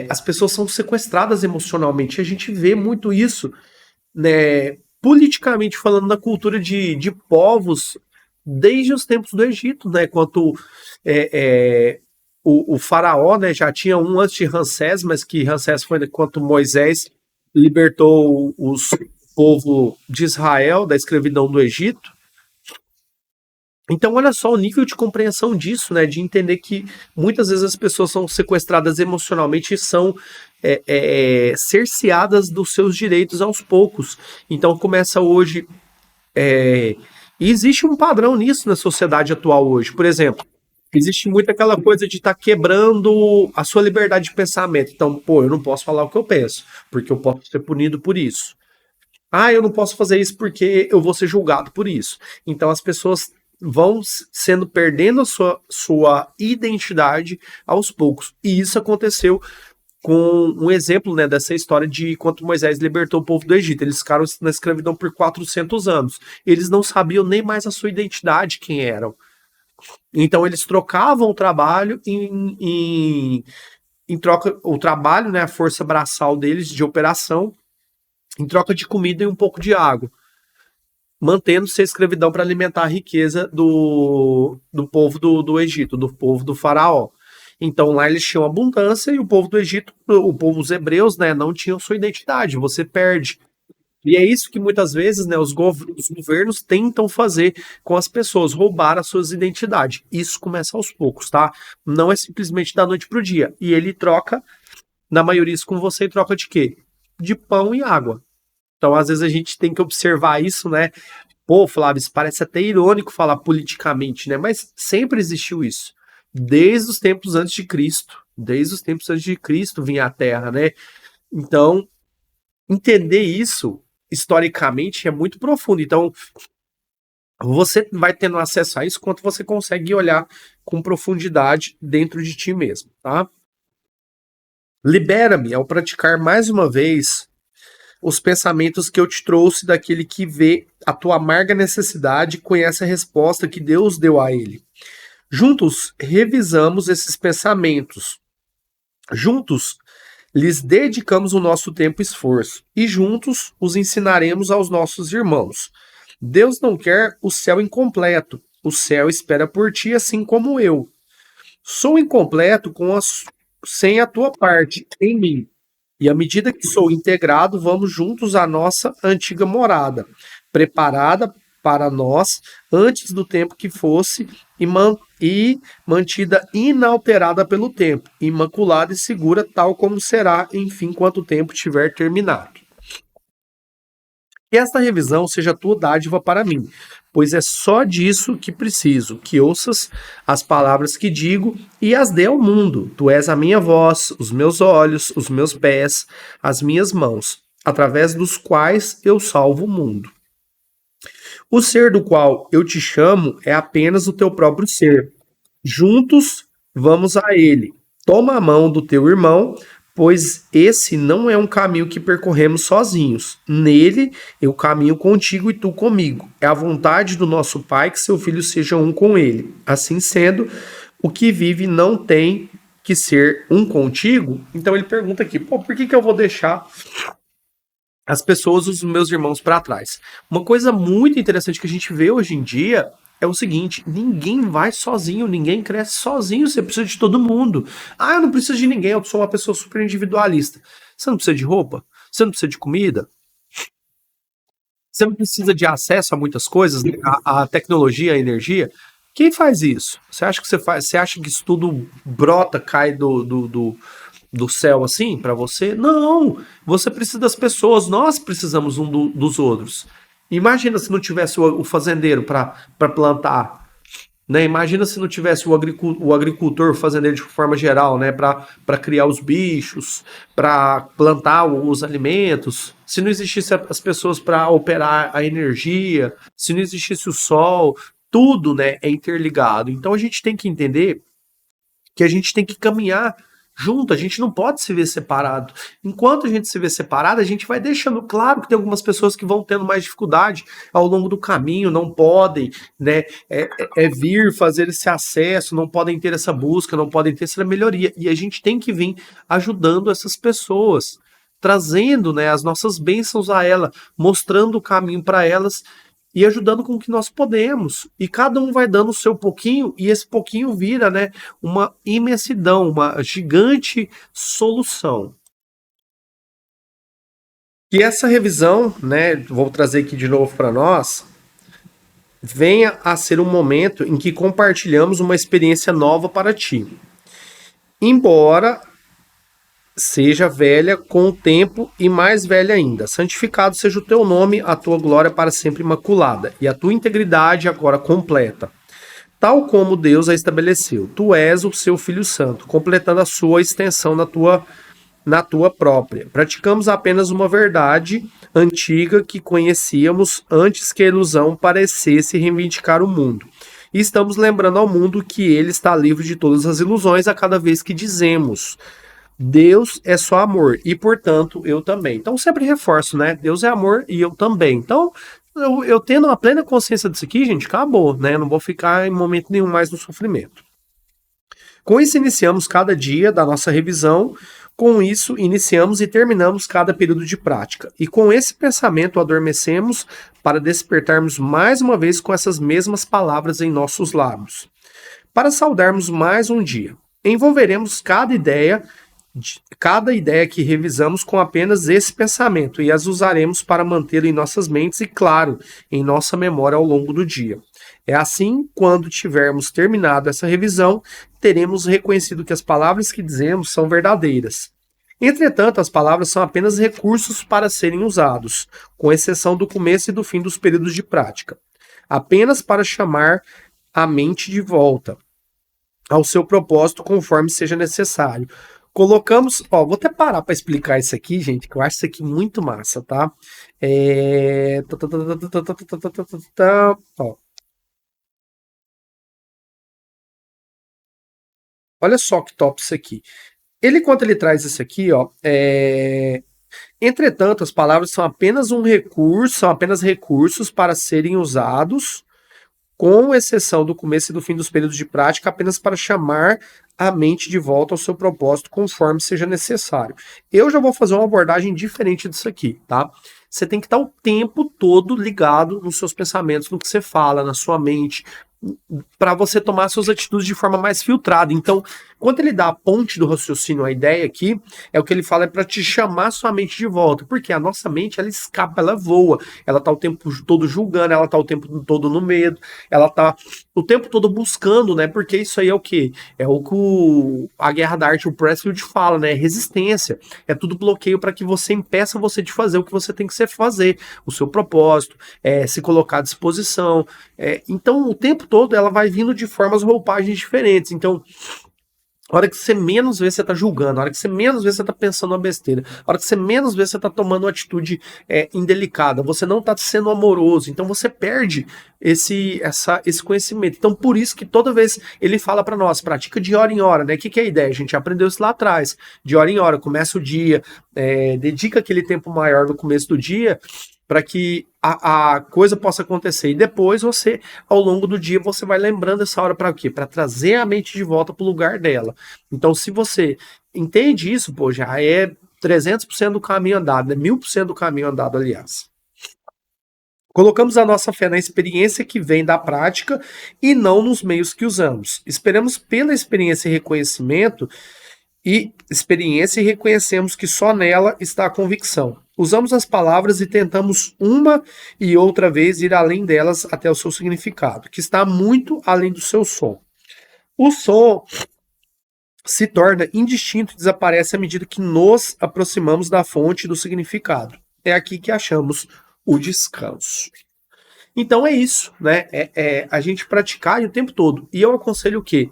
Speaker 1: as pessoas são sequestradas emocionalmente. A gente vê muito isso, né, politicamente falando, na cultura de povos desde os tempos do Egito, né? Quanto o faraó, né, já tinha um antes de Ramsés, mas que Ramsés foi quando Moisés libertou o povo de Israel da escravidão do Egito. Então, olha só o nível de compreensão disso, né? De entender que muitas vezes as pessoas são sequestradas emocionalmente e são cerceadas dos seus direitos aos poucos. Então, começa hoje. E existe um padrão nisso na sociedade atual hoje. Por exemplo, existe muito aquela coisa de estar quebrando a sua liberdade de pensamento. Então, pô, eu não posso falar o que eu penso, porque eu posso ser punido por isso. Ah, eu não posso fazer isso porque eu vou ser julgado por isso. Então, as pessoas vão sendo perdendo a sua identidade aos poucos. E isso aconteceu com um exemplo, né, dessa história de quando Moisés libertou o povo do Egito. Eles ficaram na escravidão por 400 anos. Eles não sabiam nem mais a sua identidade, quem eram. Então eles trocavam o trabalho em troca, o trabalho, né, a força braçal deles de operação, em troca de comida e um pouco de água, mantendo-se a escravidão para alimentar a riqueza do povo do Egito, do povo do faraó. Então lá eles tinham abundância e o povo do Egito, o povo, os hebreus, né, não tinham sua identidade, você perde. E é isso que muitas vezes, né, os governos tentam fazer com as pessoas, roubar as suas identidades. Isso começa aos poucos, tá? Não é simplesmente da noite pro dia. E ele troca, na maioria isso com você, em troca de quê? De pão e água. Então, às vezes, a gente tem que observar isso, né? Pô, Flávio, isso parece até irônico falar politicamente, né? Mas sempre existiu isso. Desde os tempos antes de Cristo. Desde os tempos antes de Cristo vinha à Terra, né? Então, entender isso historicamente é muito profundo. Então, você vai tendo acesso a isso quanto você consegue olhar com profundidade dentro de ti mesmo, tá? Libera-me ao praticar mais uma vez os pensamentos que eu te trouxe daquele que vê a tua amarga necessidade e conhece a resposta que Deus deu a ele. Juntos revisamos esses pensamentos. Juntos lhes dedicamos o nosso tempo e esforço, e juntos os ensinaremos aos nossos irmãos. Deus não quer o céu incompleto. O céu espera por ti, assim como eu. Sou incompleto sem a tua parte em mim. E à medida que sou integrado, vamos juntos à nossa antiga morada, preparada para nós antes do tempo que fosse e mantida inalterada pelo tempo, imaculada e segura, tal como será, enfim, quanto o tempo tiver terminado. Que esta revisão seja tua dádiva para mim, pois é só disso que preciso, que ouças as palavras que digo e as dê ao mundo. Tu és a minha voz, os meus olhos, os meus pés, as minhas mãos, através dos quais eu salvo o mundo. O ser do qual eu te chamo é apenas o teu próprio ser. Juntos vamos a ele. Toma a mão do teu irmão, pois esse não é um caminho que percorremos sozinhos. Nele eu caminho contigo e tu comigo. É a vontade do nosso Pai que seu filho seja um com ele. Assim sendo, o que vive não tem que ser um contigo. Então ele pergunta aqui, pô, por que eu vou deixar as pessoas, os meus irmãos, para trás? Uma coisa muito interessante que a gente vê hoje em dia é o seguinte: ninguém vai sozinho, ninguém cresce sozinho, você precisa de todo mundo. Ah, eu não preciso de ninguém, eu sou uma pessoa super individualista. Você não precisa de roupa? Você não precisa de comida? Você não precisa de acesso a muitas coisas, a tecnologia, a energia? Quem faz isso? Você acha que você acha que isso tudo brota, cai do céu assim para você? Não! Você precisa das pessoas, nós precisamos dos outros.
Speaker 2: Imagina se não tivesse o fazendeiro para plantar, né? Imagina se não tivesse o agricultor, o fazendeiro de forma geral, né? Para criar os bichos, para plantar os alimentos. Se não existisse as pessoas para operar a energia, se não existisse o sol, tudo, né, é interligado. Então a gente tem que entender que a gente tem que caminhar junto, a gente não pode se ver separado. Enquanto a gente se vê separado, a gente vai deixando claro que tem algumas pessoas que vão tendo mais dificuldade ao longo do caminho, não podem, né, vir fazer esse acesso, não podem ter essa busca, não podem ter essa melhoria. E a gente tem que vir ajudando essas pessoas, trazendo, né, as nossas bênçãos a ela, mostrando o caminho para elas e ajudando com o que nós podemos. E cada um vai dando o seu pouquinho, e esse pouquinho vira, né, uma imensidão, uma gigante solução. E essa revisão, né, vou trazer aqui de novo para nós, venha a ser um momento em que compartilhamos uma experiência nova para ti. Embora seja velha com o tempo e mais velha ainda. Santificado seja o teu nome, a tua glória para sempre imaculada, e a tua integridade agora completa, tal como Deus a estabeleceu. Tu és o seu Filho Santo, completando a sua extensão na tua própria. Praticamos apenas uma verdade antiga que conhecíamos antes que a ilusão parecesse reivindicar o mundo. E estamos lembrando ao mundo que ele está livre de todas as ilusões a cada vez que dizemos: Deus é só amor e, portanto, eu também. Então, sempre reforço, né? Deus é amor e eu também. Então, eu tendo uma plena consciência disso aqui, gente, acabou, né? Não vou ficar em momento nenhum mais no sofrimento. Com isso, iniciamos cada dia da nossa revisão. Com isso, iniciamos e terminamos cada período de prática. E com esse pensamento, adormecemos para despertarmos mais uma vez com essas mesmas palavras em nossos lábios. Para saudarmos mais um dia, envolveremos cada ideia que revisamos com apenas esse pensamento e as usaremos para manter em nossas mentes e, claro, em nossa memória ao longo do dia. É assim, quando tivermos terminado essa revisão, teremos reconhecido que as palavras que dizemos são verdadeiras. Entretanto, as palavras são apenas recursos para serem usados, com exceção do começo e do fim dos períodos de prática, apenas para chamar a mente de volta ao seu propósito conforme seja necessário. Colocamos, ó, vou até parar para explicar isso aqui, gente, que eu acho isso aqui muito massa, tá? Ó. Olha só que top isso aqui. Quando ele traz isso aqui, ó, entretanto, as palavras são apenas um recurso, são apenas recursos para serem usados, com exceção do começo e do fim dos períodos de prática, apenas para chamar a mente de volta ao seu propósito conforme seja necessário. Eu já vou fazer uma abordagem diferente disso aqui, tá? Você tem que estar o tempo todo ligado nos seus pensamentos, no que você fala, na sua mente, para você tomar suas atitudes de forma mais filtrada. Então, quando ele dá a ponte do raciocínio, a ideia aqui, é o que ele fala, é para te chamar sua mente de volta, porque a nossa mente, ela escapa, ela voa, ela tá o tempo todo julgando, ela tá o tempo todo no medo, ela tá o tempo todo buscando, né, porque isso aí é o quê? É o que a Guerra da Arte, o Pressfield fala, né, resistência, é tudo bloqueio para que você impeça você de fazer o que você tem que fazer, o seu propósito, se colocar à disposição, então o tempo todo ela vai vindo de formas, roupagens diferentes. Então, a hora que você menos vê, você tá julgando. A hora que você menos vê, você tá pensando uma besteira. A hora que você menos vê, você tá tomando uma atitude indelicada. Você não tá sendo amoroso. Então você perde esse conhecimento. Então por isso que toda vez ele fala para nós, pratica de hora em hora, né? O que é a ideia? A gente aprendeu isso lá atrás. De hora em hora, começa o dia, dedica aquele tempo maior no começo do dia, para que a coisa possa acontecer. E depois você, ao longo do dia, você vai lembrando essa hora para o quê? Para trazer a mente de volta para o lugar dela. Então, se você entende isso, pô, já é 300% do caminho andado, né? 1000% do caminho andado, aliás. Colocamos a nossa fé na experiência que vem da prática e não nos meios que usamos. Esperamos pela experiência e reconhecimento reconhecemos que só nela está a convicção. Usamos as palavras e tentamos uma e outra vez ir além delas até o seu significado, que está muito além do seu som. O som se torna indistinto e desaparece à medida que nos aproximamos da fonte do significado. É aqui que achamos o descanso. Então é isso, né? A gente praticar o tempo todo. E eu aconselho o quê?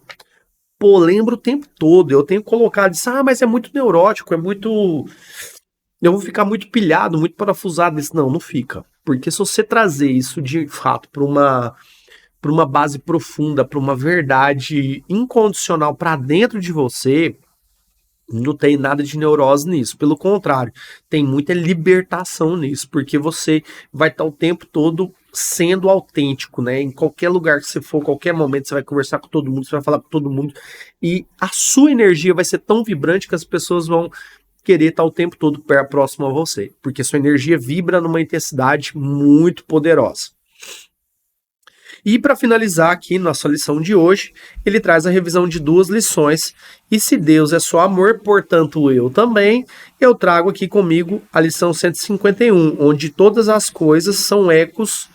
Speaker 2: Pô, lembro o tempo todo. Eu tenho colocado isso, mas é muito neurótico, é muito. Eu vou ficar muito pilhado, muito parafusado nisso. Não, não fica. Porque se você trazer isso de fato para uma base profunda, para uma verdade incondicional para dentro de você, não tem nada de neurose nisso. Pelo contrário, tem muita libertação nisso, porque você vai estar o tempo todo sendo autêntico, né? Em qualquer lugar que você for, qualquer momento, você vai conversar com todo mundo, você vai falar com todo mundo, e a sua energia vai ser tão vibrante que as pessoas vão querer estar o tempo todo próximo a você, porque sua energia vibra numa intensidade muito poderosa. E para finalizar aqui nossa lição de hoje, ele traz a revisão de 2 lições. E se Deus é só amor, portanto eu também, eu trago aqui comigo a lição 151, onde todas as coisas são ecos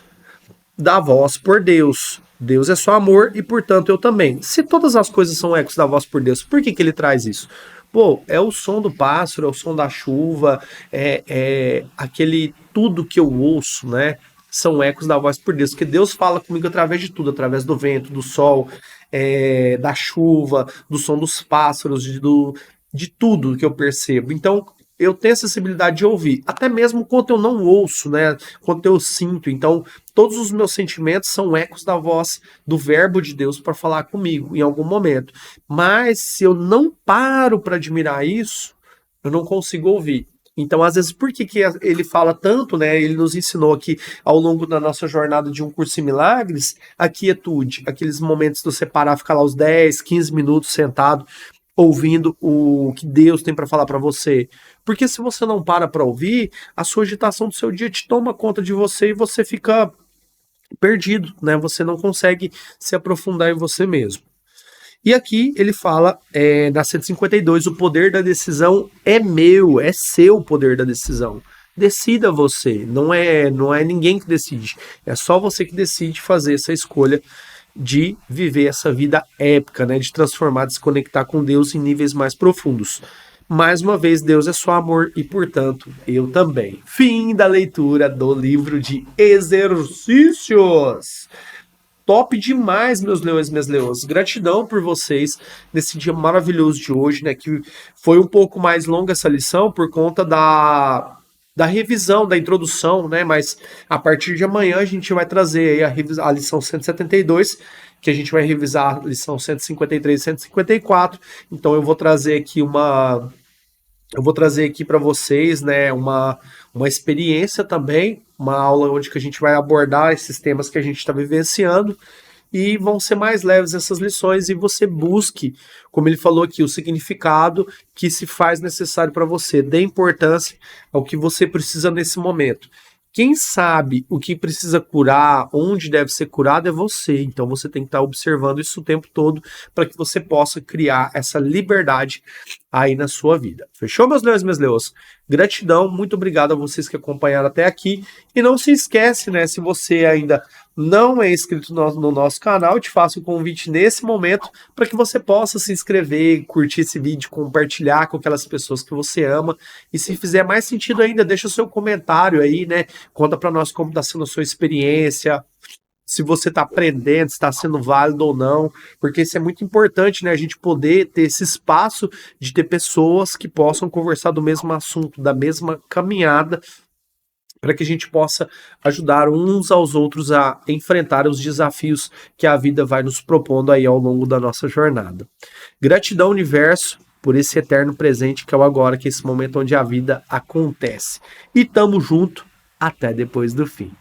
Speaker 2: da voz por Deus. Deus é só amor e, portanto, eu também. Se todas as coisas são ecos da voz por Deus, por que ele traz isso? Pô, é o som do pássaro, é o som da chuva, é aquele tudo que eu ouço, né? São ecos da voz por Deus, porque Deus fala comigo através de tudo, através do vento, do sol, da chuva, do som dos pássaros, de tudo que eu percebo. Então, eu tenho a sensibilidade de ouvir, até mesmo quando eu não ouço, né? Quando eu sinto. Então, todos os meus sentimentos são ecos da voz do verbo de Deus para falar comigo em algum momento. Mas se eu não paro para admirar isso, eu não consigo ouvir. Então, às vezes, por que ele fala tanto, né? Ele nos ensinou aqui ao longo da nossa jornada de um curso em milagres, a quietude, aqueles momentos de você parar, ficar lá uns 10, 15 minutos sentado, ouvindo o que Deus tem para falar para você. Porque se você não para ouvir, a sua agitação do seu dia te toma conta de você e você fica perdido, né? Você não consegue se aprofundar em você mesmo. E aqui ele fala, na 152, o poder da decisão é meu, é seu poder da decisão. Decida você, não é ninguém que decide, é só você que decide fazer essa escolha de viver essa vida épica, né, de transformar, de se conectar com Deus em níveis mais profundos. Mais uma vez, Deus é só amor e, portanto, eu também. Fim da leitura do livro de exercícios. Top demais, meus leões e minhas leões. Gratidão por vocês nesse dia maravilhoso de hoje, né? Que foi um pouco mais longa essa lição por conta da revisão, da introdução, né? Mas a partir de amanhã a gente vai trazer aí a lição 172, que a gente vai revisar a lição 153 e 154. Então eu vou trazer aqui para vocês, né, uma experiência também, uma aula onde que a gente vai abordar esses temas que a gente está vivenciando e vão ser mais leves essas lições e você busque, como ele falou aqui, o significado que se faz necessário para você, dê importância ao que você precisa nesse momento. Quem sabe o que precisa curar, onde deve ser curado é você. Então você tem que estar observando isso o tempo todo para que você possa criar essa liberdade aí na sua vida. Fechou, meus leões e minhas leões? Gratidão, muito obrigado a vocês que acompanharam até aqui. E não se esquece, né, se você ainda não é inscrito no nosso canal, eu te faço o convite nesse momento para que você possa se inscrever, curtir esse vídeo, compartilhar com aquelas pessoas que você ama. E se fizer mais sentido ainda, deixa o seu comentário aí, né? Conta para nós como está sendo a sua experiência, se você está aprendendo, se está sendo válido ou não, porque isso é muito importante, né? A gente poder ter esse espaço de ter pessoas que possam conversar do mesmo assunto, da mesma caminhada, para que a gente possa ajudar uns aos outros a enfrentar os desafios que a vida vai nos propondo aí ao longo da nossa jornada. Gratidão, universo, por esse eterno presente que é o agora, que é esse momento onde a vida acontece. E tamo junto, até depois do fim.